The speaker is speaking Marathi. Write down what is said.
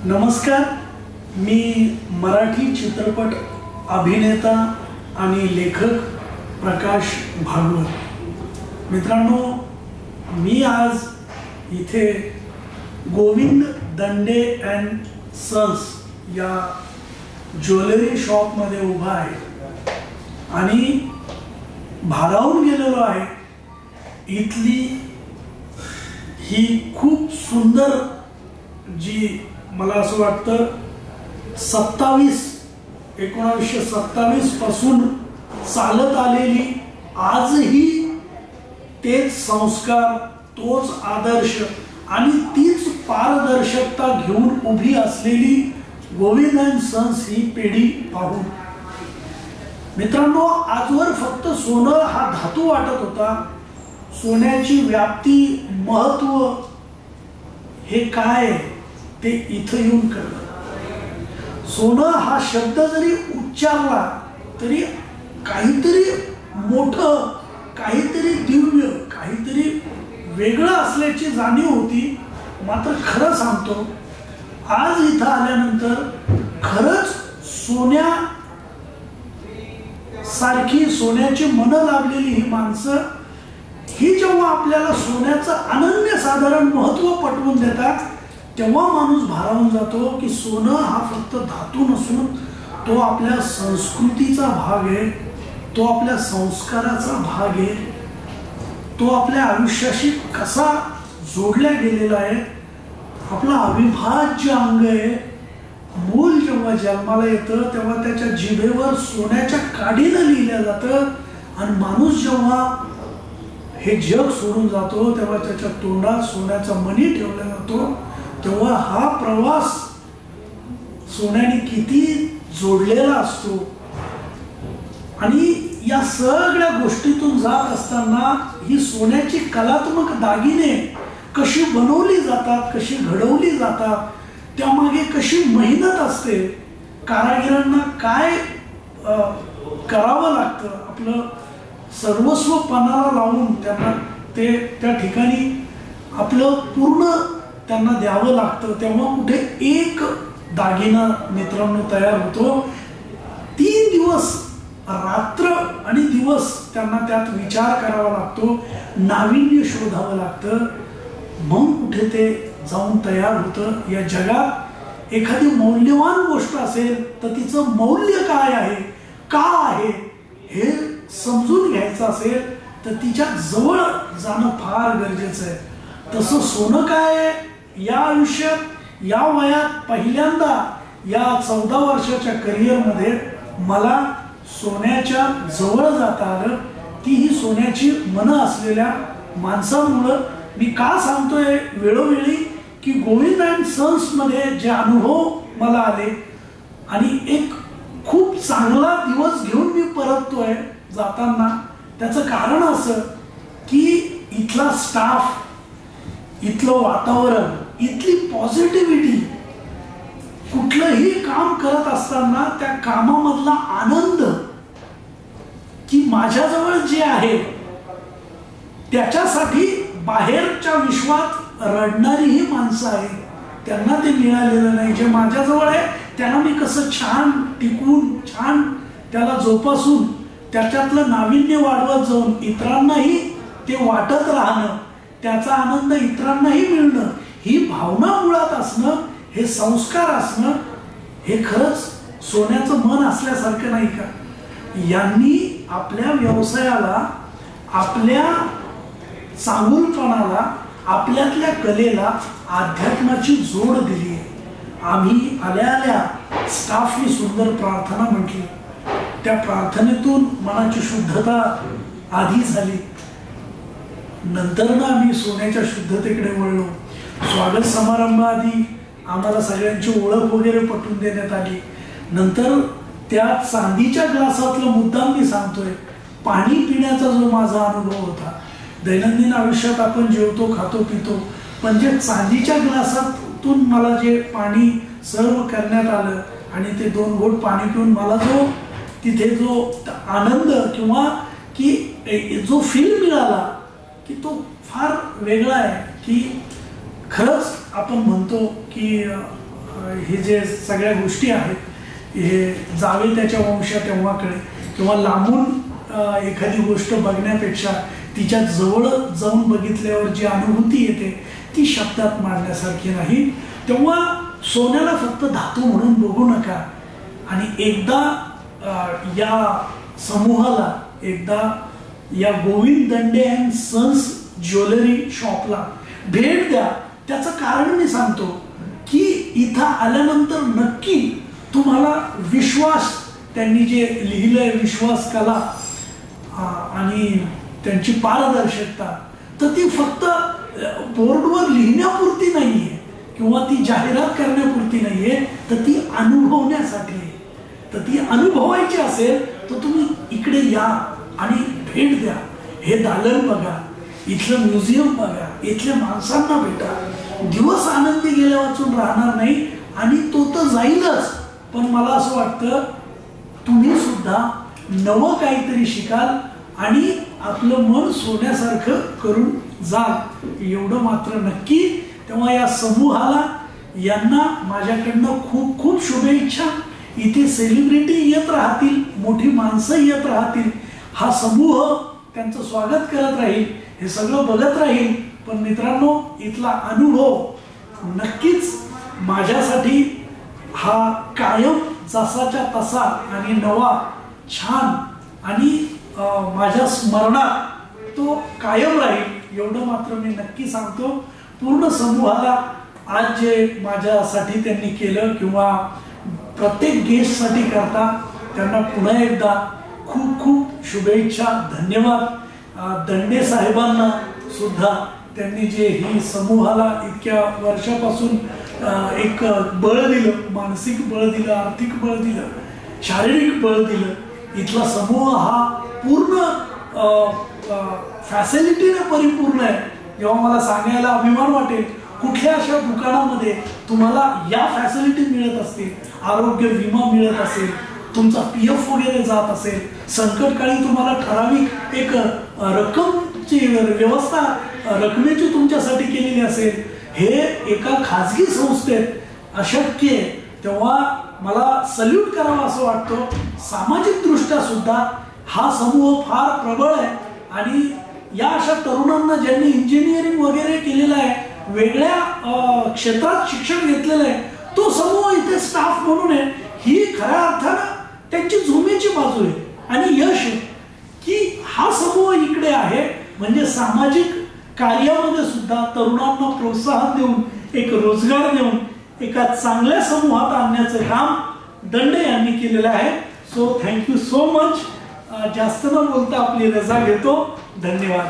नमस्कार, मी मराठी चित्रपट अभिनेता आणि लेखक प्रकाश भागवत। मित्रांनो, मी आज इथे गोविंद दंडे अँड सन्स या ज्वेलरी शॉप मध्ये उभा आहे आणि भारावून गेलेलो आहे। इथली ही खूप सुंदर जी मला असं वाटतं 1927 पासून चालत आलेली, आजही तेच संस्कार, तोच आदर्श आणि तीच पारदर्शकता घेऊन उभी असलेली गोविंद अँड सन्स ही पेढी पाहून मित्रांनो, आजवर फक्त सोनं हा धातू वाटत होता। सोन्याची व्याप्ती, महत्व हे काय ते इथं येऊन कळलं। सोनं हा शब्द जरी उच्चारला तरी काहीतरी मोठं, काहीतरी दिव्य, काहीतरी वेगळं असल्याची जाणीव होती। मात्र खरं सांगतो, आज इथं आल्यानंतर खरंच सोन्या सारखी, सोन्याची मन लाभलेली ही माणसं ही जेव्हा आपल्याला सोन्याचं अनन्यसाधारण महत्व पटवून देतात, तेव्हा माणूस भारावून जातो की सोनं हा फक्त धातू नसून तो आपल्या संस्कृतीचा भाग आहे, तो आपल्या संस्काराचा भाग आहे, तो आपल्या आयुष्याशी कसा जोडला गेलेला आहे, आपला अविभाज्य अंग आहे। मूल जेव्हा जन्माला येतं तेव्हा त्याच्या जिभेवर सोन्याच्या काडीनं लिहिलं जातं आणि माणूस जेव्हा हे जग सोडून जातो तेव्हा त्याच्या तोंडात सोन्याचा मणी ठेवला जातो। तेव्हा हा प्रवास सोन्याने किती जोडलेला असतो आणि या सगळ्या गोष्टीतून जात असताना ही सोन्याची कलात्मक दागिने कशी बनवली जातात, कशी घडवली जातात, त्यामागे कशी मेहनत असते, कारागिरांना काय करावं लागतं, आपलं सर्वस्व पणाला लावून त्यांना ते त्या ठिकाणी आपलं पूर्ण त्यांना द्यावं लागतं, तेव्हा कुठे एक दागिना मित्रांनो तयार होतो। 3 दिवस, रात्र आणि दिवस त्यांना त्यात विचार करावा लागतो, नाविन्य शोधावं लागतं, मग कुठे ते जाऊन तयार होतं। या जगात एखादी मौल्यवान गोष्ट असेल तर तिचं मौल्य काय आहे, का आहे हे समजून घ्यायचं असेल तर तिच्या जवळ जाणं फार गरजेचं आहे। तसं सोनं काय आहे, या आयुष्यात, या वयात पहिल्यांदा या 14 वर्षाच्या करिअरमध्ये मला सोन्याच्या जवळ जाता आलं, तीही सोन्याची मनं असलेल्या माणसामुळं। मी का सांगतोय वेळोवेळी की गोविंद अँड सन्स मध्ये जे अनुभव मला आले आणि एक खूप चांगला दिवस घेऊन मी परततोय जाताना, त्याचं कारण असं की इथला स्टाफ, इथलं वातावरण, इथली पॉझिटिव्हिटी, कुठलंही काम करत असताना त्या कामामधला आनंद की माझ्याजवळ जे आहे त्याच्यासाठी बाहेरच्या विश्वात रडणारी ही माणसं आहेत, त्यांना ते मिळालेलं नाही। जे माझ्याजवळ आहे त्यांना मी कसं छान टिकून, छान त्याला जोपासून, त्याच्यातलं नाविन्य वाढवत जाऊन इतरांनाही ते वाटत राहणं, त्याचा आनंद इतरांनाही मिळणं, ही भावना मुळात असणं, हे संस्कार असणं, हे खरंच सोन्याचं मन असल्यासारखं नाही का? यांनी आपल्या व्यवसायाला, आपल्या चांगुलपणाला, आपल्यातल्या कलेला अध्यात्माची जोड दिली आहे। आम्ही आल्या आल्या स्टाफनी सुंदर प्रार्थना म्हटली, त्या प्रार्थनेतून मनाची शुद्धता आधी झाली, नंतर ना आम्ही सोन्याच्या शुद्धतेकडे वळलो। स्वागत समारंभाआधी आम्हाला सगळ्यांची ओळख वगैरे पटवून देण्यात आली। नंतर त्या चांदीच्या ग्लासातलं मुद्दाम मी सांगतोय, पाणी पिण्याचा जो माझा अनुभव होता, दैनंदिन आयुष्यात आपण जेवतो, खातो, पितो, पण जे चांदीच्या ग्लासातून मला जे पाणी सर्व करण्यात आलं आणि ते 2 घोट पाणी पिऊन मला जो तिथे जो आनंद किंवा की जो फील मिळाला की तो फार वेगळा आहे। की खरंच आपण म्हणतो की हे जे सगळ्या गोष्टी आहेत हे जावे त्याच्या वंशा तेव्हाकडे किंवा लांबून एखादी गोष्ट बघण्यापेक्षा तिच्या जवळ जाऊन बघितल्यावर जी अनुभूती येते ती शब्दात मांडण्यासारखी नाही. तेव्हा सोन्याला फक्त धातू म्हणून बघू नका आणि एकदा या समूहाला एकदा या गोविंद दंडे अँड सन्स ज्वेलरी शॉपला भेट द्या. त्याचं कारण मी सांगतो की इथं आल्यानंतर नक्की तुम्हाला विश्वास, त्यांनी जे लिहिलंय विश्वास कला आणि त्यांची पारदर्शकता, तर ती फक्त बोर्डवर लिहिण्यापुरती नाहीये किंवा ती जाहिरात करण्यापुरती नाहीये, तर ती अनुभवण्यासाठी आहे. तर ती अनुभवायची असेल तर तुम्ही इकडे या आणि भेट द्या. हे दालन बघा, इथलं म्युझियम बघा, इथल्या माणसांना भेटा. दिवस आनंदी गेल्या वाचून राहणार नाही आणि तो तर जाईलच, पण मला असं वाटतं तुम्ही सुद्धा नवं काहीतरी शिकाल आणि आपलं मन सोन्यासारखं करून जाल, एवढं मात्र नक्की. तेव्हा या समूहाला यांना माझ्याकडनं खूप खूप शुभेच्छा. इथे सेलिब्रिटी येत राहतील, मोठी माणसं येत राहतील, हा समूह त्यांचं स्वागत करत राहील, हे सगळं बघत राहील. पण मित्रांनो, इथला अनुभव नक्कीच माझ्यासाठी हा कायम जसाच्या तसा आणि नवा, छान आणि माझ्या स्मरणात तो कायम राहील, एवढं मात्र मी नक्की सांगतो. पूर्ण समूहाला आज जे माझ्यासाठी त्यांनी केलं किंवा प्रत्येक गेस्टसाठी करता, त्यांना पुन्हा एकदा खूप खूप शुभेच्छा, धन्यवाद. दंडे साहेबांना सुद्धा त्यांनी जे ही समूहाला इतक्या वर्षापासून एक बळ दिलं, मानसिक बळ दिलं, आर्थिक बळ दिलं, शारीरिक बळ दिलं. इथला समूह हा पूर्ण फॅसिलिटीने परिपूर्ण आहे. जेव्हा मला सांगायला अभिमान वाटेल, कुठल्या अशा दुकानामध्ये तुम्हाला या फॅसिलिटी मिळत असतील, आरोग्य विमा मिळत असेल, तुमचा PF वगैरे जात असेल, संकटकाळी तुम्हाला ठराविक एक रक्कमची व्यवस्था रकमेची तुमच्यासाठी केलेली असेल, हे एका खाजगी संस्थेत अशक्य आहे. तेव्हा मला सल्यूट करावा असं वाटतं. सामाजिक दृष्ट्या सुद्धा हा समूह फार प्रबळ आहे आणि या अशा तरुणांना ज्यांनी इंजिनिअरिंग वगैरे केलेलं आहे, वेगळ्या क्षेत्रात शिक्षण घेतलेलं आहे, तो समूह इथे स्टाफ म्हणून आहे. ही खऱ्या अर्थानं त्यांची झुमेची बाजू आहे आणि यश आहे की हा समूह इकडे आहे. म्हणजे सामाजिक कार्यामध्ये सुद्धा तरुणांना प्रोत्साहन देऊन, एक रोजगार देऊन एका चांगल्या समूहात आणण्याचं काम दंडे यांनी केलेलं आहे. So thank you so much. जास्त न बोलता आपली रजा घेतो. धन्यवाद.